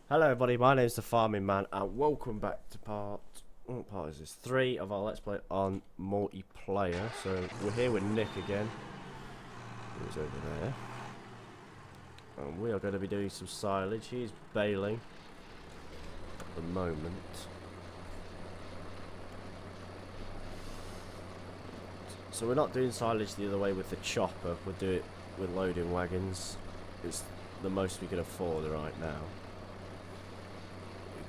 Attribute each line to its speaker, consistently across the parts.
Speaker 1: Hello everybody, my name's the Farming Man and welcome back to what part is this? 3 of our Let's Play on multiplayer. So we're here with Nick again, who's over there. And we are going to be doing some silage. He's baling at the moment. So we're not doing silage the other way with the chopper, we'll do it with loading wagons. It's the most we can afford right now.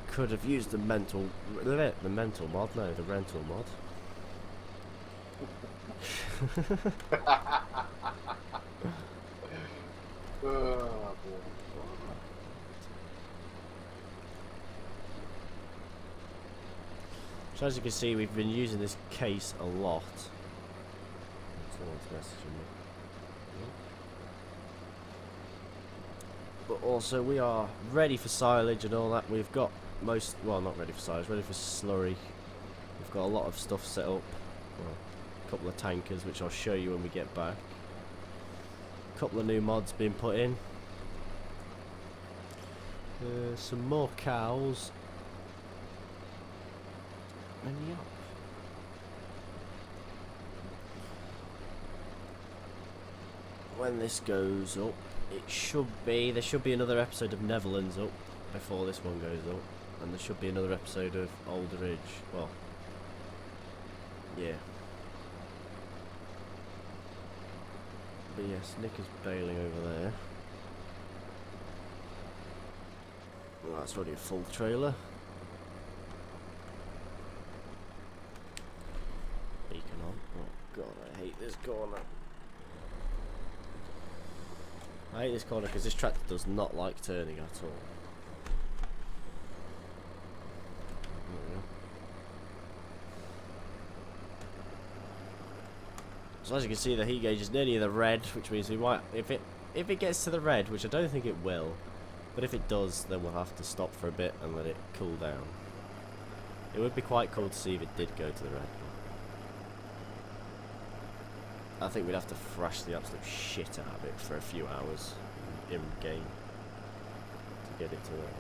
Speaker 1: Could have used the mental mod, no, the rental mod. So as you can see, we've been using this case a lot. Someone's messaging me. But also we are ready for silage and all that. We've got well, not ready for silage, ready for slurry. We've got a lot of stuff set up. Well, a couple of tankers, which I'll show you when we get back. A couple of new mods being put in. Some more cows. And yeah. When this goes up, there should be another episode of Netherlands up before this one goes up. And there should be another episode of Older Ridge. Well, yeah. But yes, Nick is bailing over there. Well, that's already a full trailer. Beacon on. Oh god, I hate this corner. I hate this corner because this tractor does not like turning at all. So as you can see, the heat gauge is nearly the red, which means we might, if it gets to the red, which I don't think it will, but if it does, then we'll have to stop for a bit and let it cool down. It would be quite cool to see if it did go to the red. I think we'd have to thrash the absolute shit out of it for a few hours in game to get it to that.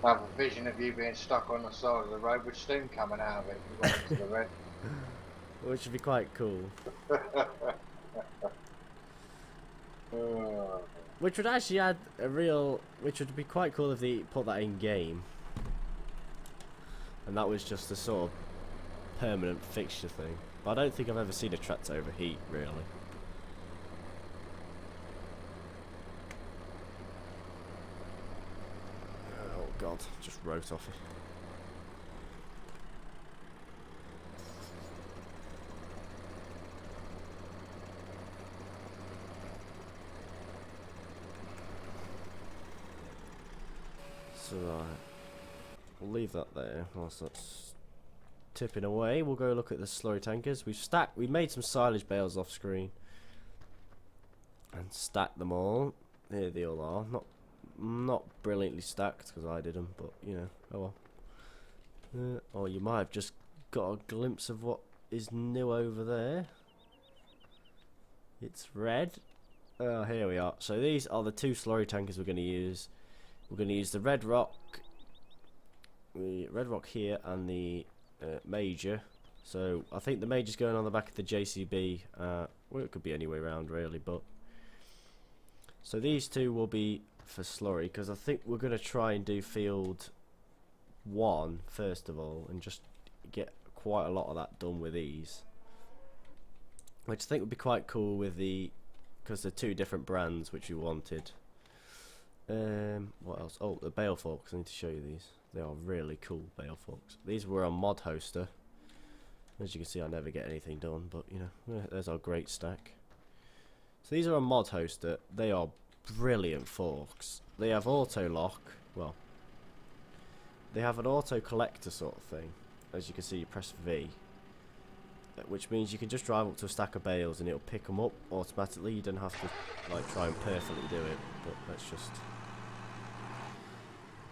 Speaker 2: I have a vision of you being stuck on the side of the road with steam coming out of it when it's the red.
Speaker 1: Which would be quite cool. Which would actually add which would be quite cool if they put that in game. And that was just a sort of permanent fixture thing. But I don't think I've ever seen a tractor overheat, really. Oh god, just wrote off it. So we'll leave that there whilst that's tipping away. We'll go look at the slurry tankers. We've made some silage bales off screen and stacked them all. Here they all are. Not brilliantly stacked because I did them, but you know, oh well. Or you might have just got a glimpse of what is new over there. It's red. Oh, here we are. So these are the 2 slurry tankers we're going to use. We're going to use the red rock here and the major. So I think the major's going on the back of the JCB. Well, it could be any way around really, but so these 2 will be for slurry because I think we're going to try and do field 1 first of all and just get quite a lot of that done with these, which I think would be quite cool with because they're 2 different brands which we wanted. What else? Oh, the bale forks. I need to show you these. They are really cool bale forks. These were a mod hoster. As you can see, I never get anything done, but you know, there's our great stack. So these are a mod hoster. They are brilliant forks. They have auto lock. Well, they have an auto collector sort of thing. As you can see, you press V, which means you can just drive up to a stack of bales and it'll pick them up automatically. You don't have to like try and perfectly do it. But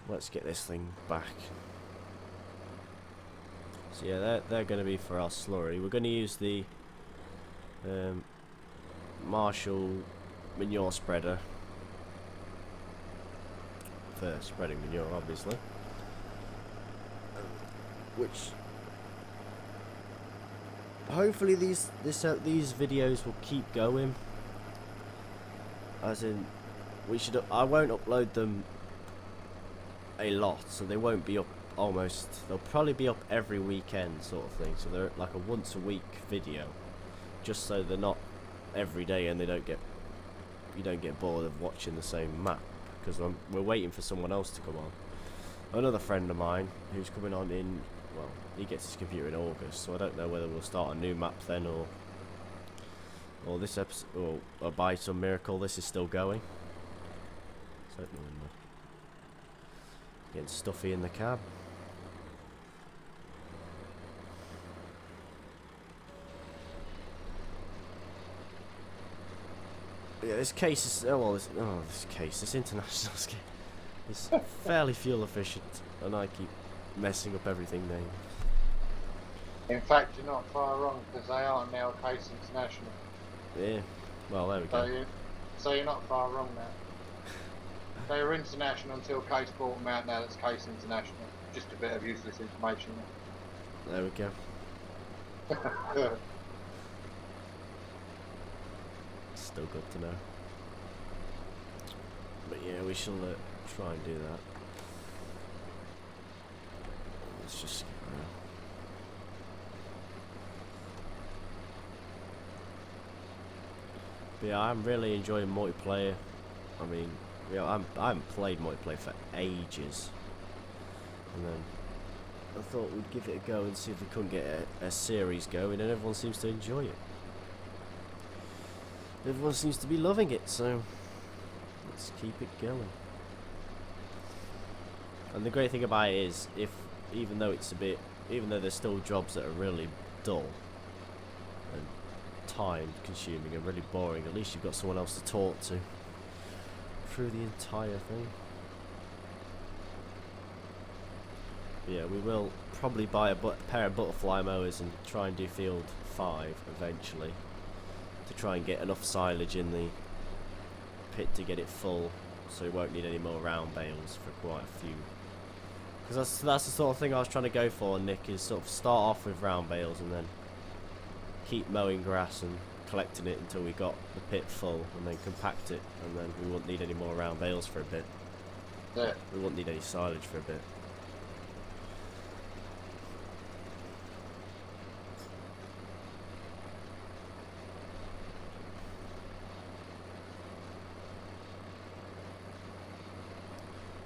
Speaker 1: let's get this thing back. So yeah, they're going to be for our slurry. We're going to use the Marshall manure spreader for spreading manure, obviously. Which hopefully these videos will keep going. As in, I won't upload them a lot, so they won't be up they'll probably be up every weekend sort of thing, so they're like a once a week video, just so they're not every day and you don't get bored of watching the same map, because we're waiting for someone else to come on. Another friend of mine who's coming on in, well, he gets his computer in August, so I don't know whether we'll start a new map then or this episode, or by some miracle this is still going. So getting stuffy in the cab. Yeah, this case is this international case is fairly fuel efficient, and I keep messing up everything named.
Speaker 2: In fact, you're not far wrong, because they are now Case International.
Speaker 1: Yeah, well, there we go.
Speaker 2: So you're not far wrong now. They were international until Case bought them out. Now that's Case International. Just a bit of useless information
Speaker 1: there. There we go. Still good to know. But yeah, we shall try and do that. Let's just skip around. But yeah, I'm really enjoying multiplayer. I mean, yeah, I haven't played multiplayer for ages, and then I thought we'd give it a go and see if we couldn't get a series going, and everyone seems to enjoy it. Everyone seems to be loving it, so let's keep it going. And the great thing about it is, even though there's still jobs that are really dull and time consuming and really boring, at least you've got someone else to talk to through the entire thing. But yeah, we will probably buy a pair of butterfly mowers and try and do field 5 eventually, to try and get enough silage in the pit to get it full, so we won't need any more round bales for quite a few. Because that's the sort of thing I was trying to go for, Nick, is sort of start off with round bales and then keep mowing grass and collecting it until we got the pit full, and then compact it, and then we wouldn't need any more round bales for a bit.
Speaker 2: Yeah.
Speaker 1: We wouldn't need any silage for a bit.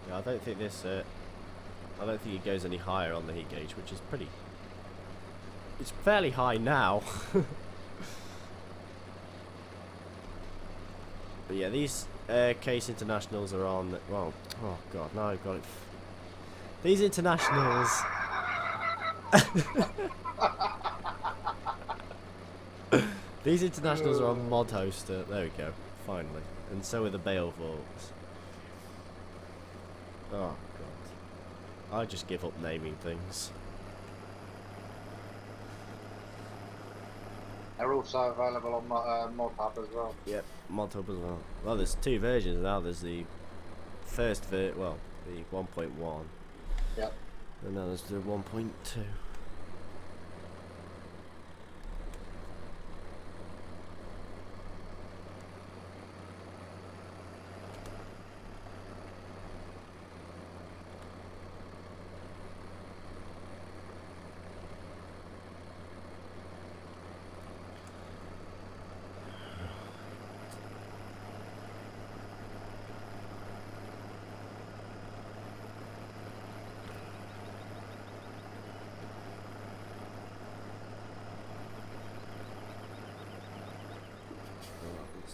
Speaker 1: Yeah, I don't think it goes any higher on the heat gauge, which is it's fairly high now. But yeah, these Case Internationals are on, well, oh god, now I've got it. These Internationals these Internationals are on Mod Hoster, there we go, finally. And so are the Bale Forks. Oh god, I just give up naming things.
Speaker 2: They're also available on ModHub as well.
Speaker 1: Yep, ModHub as well. Well, there's 2 versions now. There's the first the 1.1.
Speaker 2: Yep.
Speaker 1: And now there's the 1.2.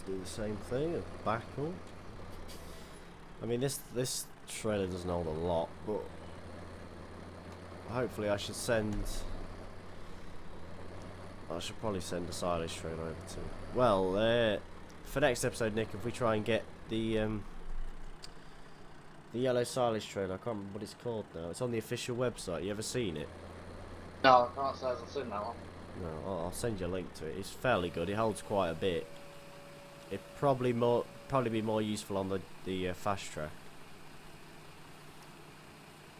Speaker 1: Do the same thing, back up. I mean, this trailer doesn't hold a lot, but hopefully I should probably send a silage trailer over to. Well, for next episode, Nick, if we try and get the yellow silage trailer, I can't remember what it's called now. It's on the official website. You ever seen it?
Speaker 2: No, I can't say I've seen that one.
Speaker 1: No, I'll send you a link to it. It's fairly good. It holds quite a bit. It'd probably be more useful on the fast track.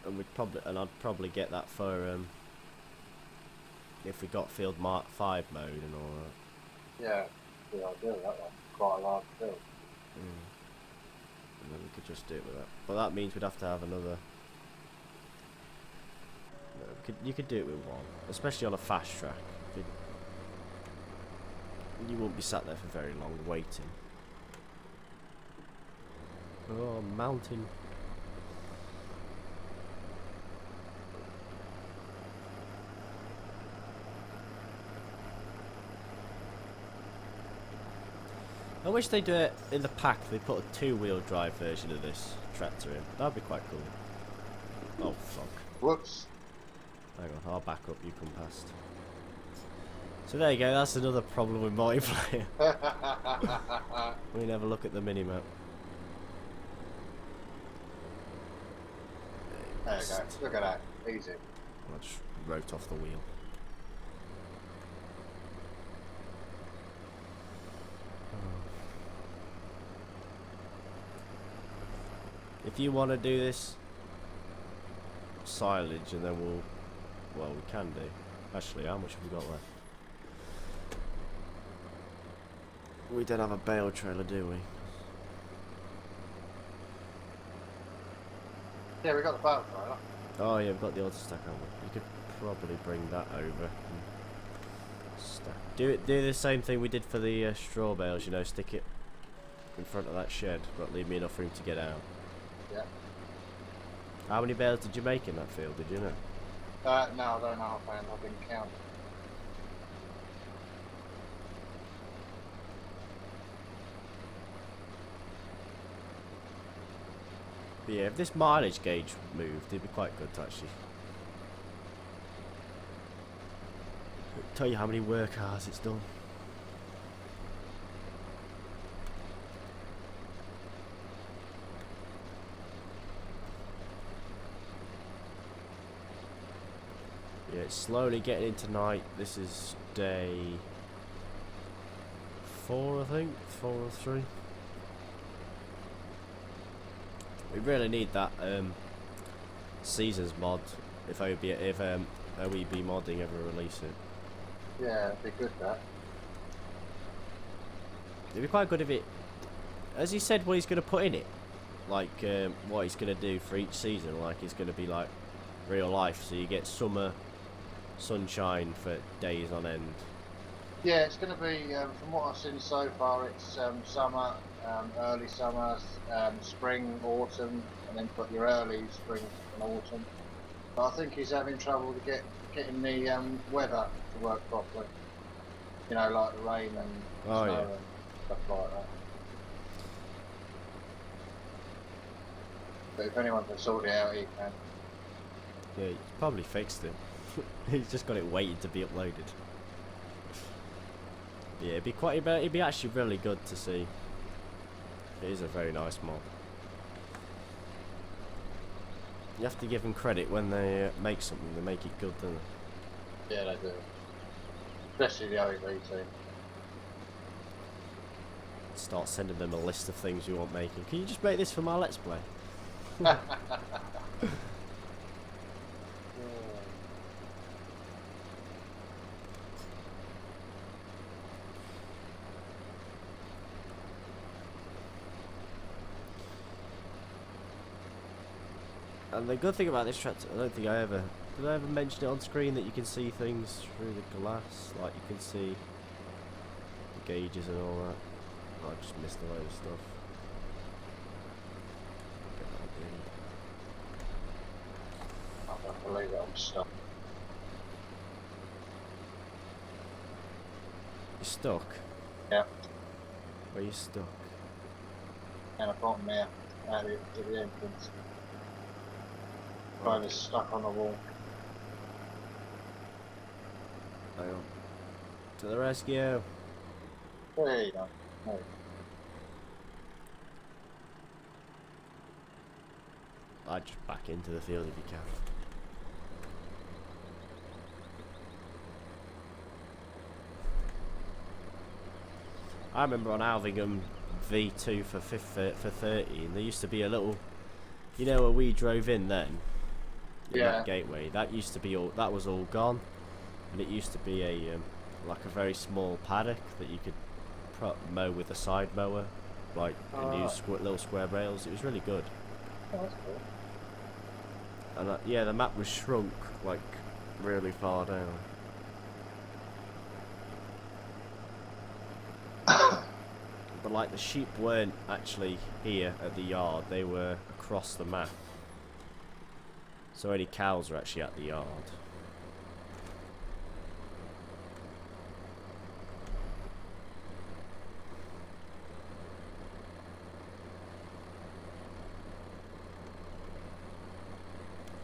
Speaker 1: and I'd probably get that for if we got field Mark 5 mode and all that.
Speaker 2: Yeah, good idea, that one. Quite a large field.
Speaker 1: And then we could just do it with that. But that means we'd have to have another... No, you could do it with one, especially on a fast track. You won't be sat there for very long waiting. Oh, mountain. I wish they'd do it in the pack. They put a 2-wheel drive version of this tractor in. That'd be quite cool. Oh fuck!
Speaker 2: Whoops.
Speaker 1: Hang on, I'll back up. You come past. So there you go. That's another problem with multiplayer. We never look at the minimap.
Speaker 2: There you go. Look at that. Easy.
Speaker 1: I just wrote off the wheel. If you want to do this silage, and then well, we can do. Actually, how much have we got left? We don't have a bale trailer, do we?
Speaker 2: Yeah, we got the bale trailer.
Speaker 1: Oh yeah, we've got the auto stack, haven't we? You could probably bring that over. And stack. Do the same thing we did for the straw bales. You know, stick it in front of that shed, but leave me enough room to get out.
Speaker 2: Yeah.
Speaker 1: How many bales did you make in that field? Did you know?
Speaker 2: No, I don't know offhand. I didn't count.
Speaker 1: But yeah, if this mileage gauge moved, it'd be quite good to actually tell you how many work hours it's done. Yeah, it's slowly getting into night. This is day 4, I think, 4 or 3. We really need that seasons mod if OEB modding ever release it.
Speaker 2: Yeah, it'd be good that.
Speaker 1: It'd be quite good if it, as he said, what he's going to put in it, like what he's going to do for each season. Like it's going to be like real life, so you get summer sunshine for days on end.
Speaker 2: Yeah, it's going to be, from what I've seen so far, it's summer, early summer, spring, autumn, and then put your early spring and autumn. But I think he's having trouble to getting the weather to work properly. You know, like the rain and snow and stuff like that. But if anyone can sort it out, he can.
Speaker 1: Yeah, he's probably fixed it. He's just got it waiting to be uploaded. Yeah, it'd be actually really good to see. It is a very nice mod. You have to give them credit when they make something. They make it good, don't they?
Speaker 2: Yeah, they do. Especially the OEB team.
Speaker 1: Start sending them a list of things you want making. Can you just make this for my Let's Play? And the good thing about this tractor, I don't think did I ever mention it on screen that you can see things through the glass, like you can see the gauges and all that. Oh, I just missed a load of stuff.
Speaker 2: I don't believe it, I'm stuck.
Speaker 1: You're stuck?
Speaker 2: Yeah.
Speaker 1: Where are you stuck?
Speaker 2: And I've got there, out to the entrance. Kind of stuck on the wall.
Speaker 1: Hang on. To the rescue!
Speaker 2: There you go. No.
Speaker 1: I'd just back into the field if you can. I remember on Alvingham V2 for 30, and there used to be a little, you know, where we drove in then, in
Speaker 2: Yeah.
Speaker 1: that gateway. That used to be all. That was all gone, and it used to be a like a very small paddock that you could mow with a side mower, like and use little square rails. It was really good.
Speaker 2: Oh, that's cool.
Speaker 1: And yeah, the map was shrunk like really far down. But like the sheep weren't actually here at the yard, they were across the map. So any cows are actually at the yard.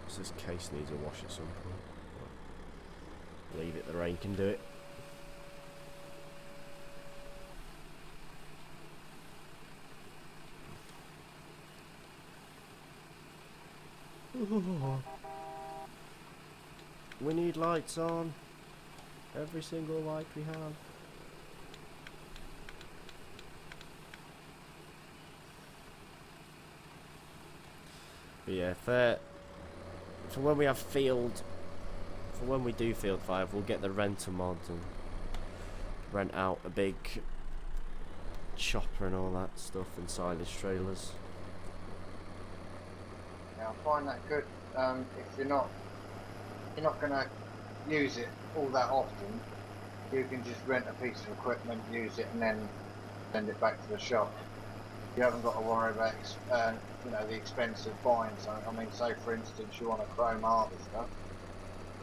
Speaker 1: So this case needs a wash at some point. Leave it, the rain can do it. We need lights on. Every single light we have. But yeah, for when we have for when we do field 5, we'll get the renter mod and rent out a big chopper and all that stuff and silage trailers.
Speaker 2: Yeah, I find that good. If you're not gonna use it all that often, you can just rent a piece of equipment, use it, and then send it back to the shop. You haven't got to worry about the expense of buying something. I mean, say for instance you want a chrome harvester,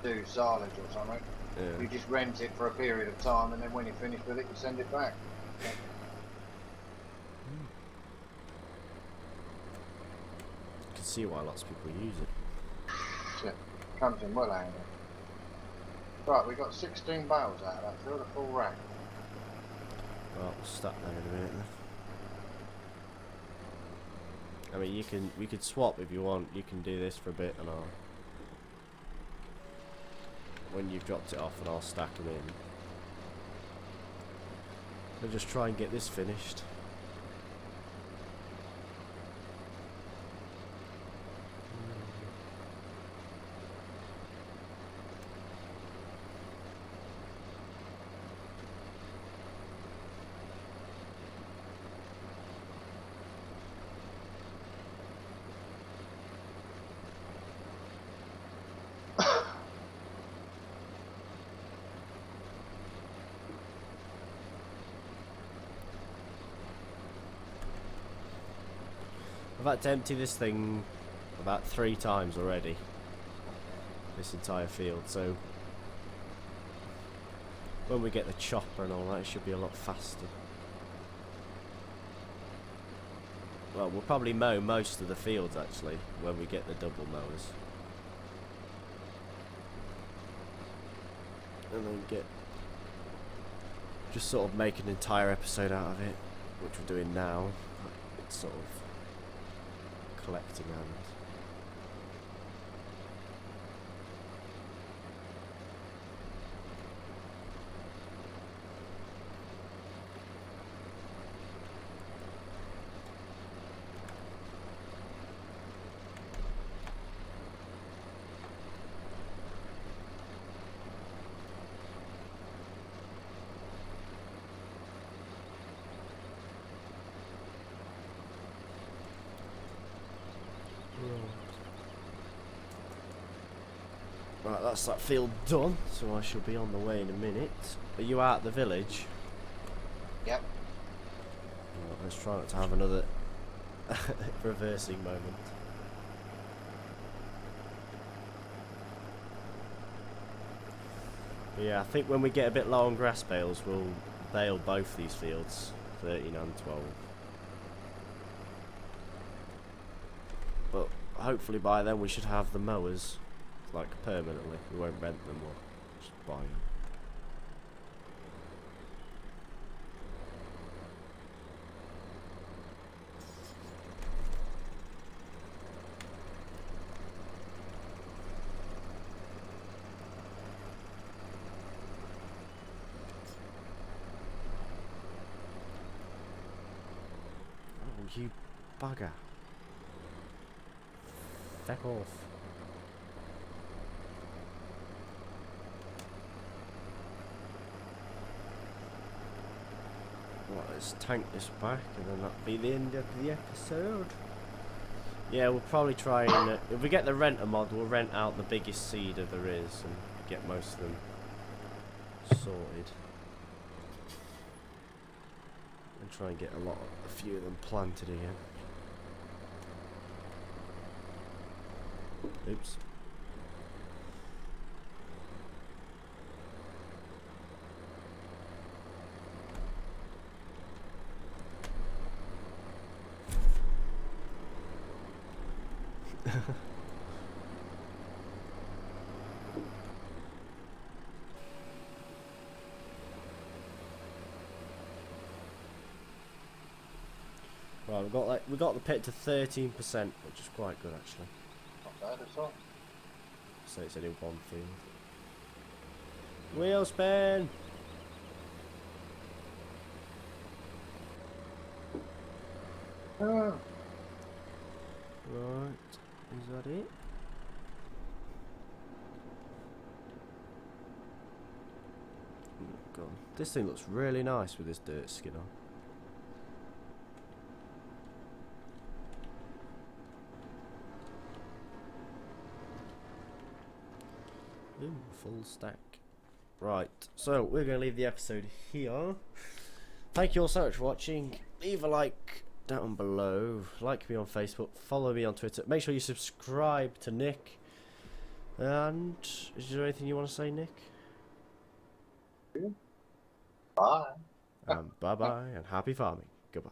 Speaker 2: do silage or something.
Speaker 1: Yeah.
Speaker 2: You just rent it for a period of time, and then when you're finished with it, you send it back.
Speaker 1: You can see why lots of people use it.
Speaker 2: Shit, comes in well handy. Right, we got 16 bales out of that field, a full rack.
Speaker 1: Well, we'll start that in a minute then. I mean, we could swap if you want. You can do this for a bit, and when you've dropped it off, and I'll stack them in. We'll just try and get this finished. I've had to empty this thing about 3 times already. This entire field, so when we get the chopper and all that, it should be a lot faster. Well, we'll probably mow most of the fields actually when we get the double mowers. And then just sort of make an entire episode out of it, which we're doing now. It's sort of collecting hand. Right, that's that field done, so I shall be on the way in a minute. Are you out the village?
Speaker 2: Yep.
Speaker 1: Right, let's try not to have another reversing moment. But yeah, I think when we get a bit low on grass bales, we'll bale both these fields, 13 and 12. But hopefully by then we should have the mowers, like permanently. We won't rent them or just buy them. Oh, you bugger. Feck off. Right, let's tank this back, and then that'll be the end of the episode. Yeah, we'll probably try and if we get the renter mod, we'll rent out the biggest seeder there is and get most of them sorted. And try and get a few of them planted again. Oops. Right, we got the pit to 13%, which is quite good actually.
Speaker 2: Not bad at all.
Speaker 1: So it's only one field. Wheel spin!
Speaker 2: Oh.
Speaker 1: Right, is that it? Oh, God. This thing looks really nice with this dirt skin on. Ooh, full stack. Right, so we're going to leave the episode here. Thank you all so much for watching. Leave a like down below. Like me on Facebook. Follow me on Twitter. Make sure you subscribe to Nick. And is there anything you want to say, Nick?
Speaker 2: Bye.
Speaker 1: Bye-bye and happy farming. Goodbye.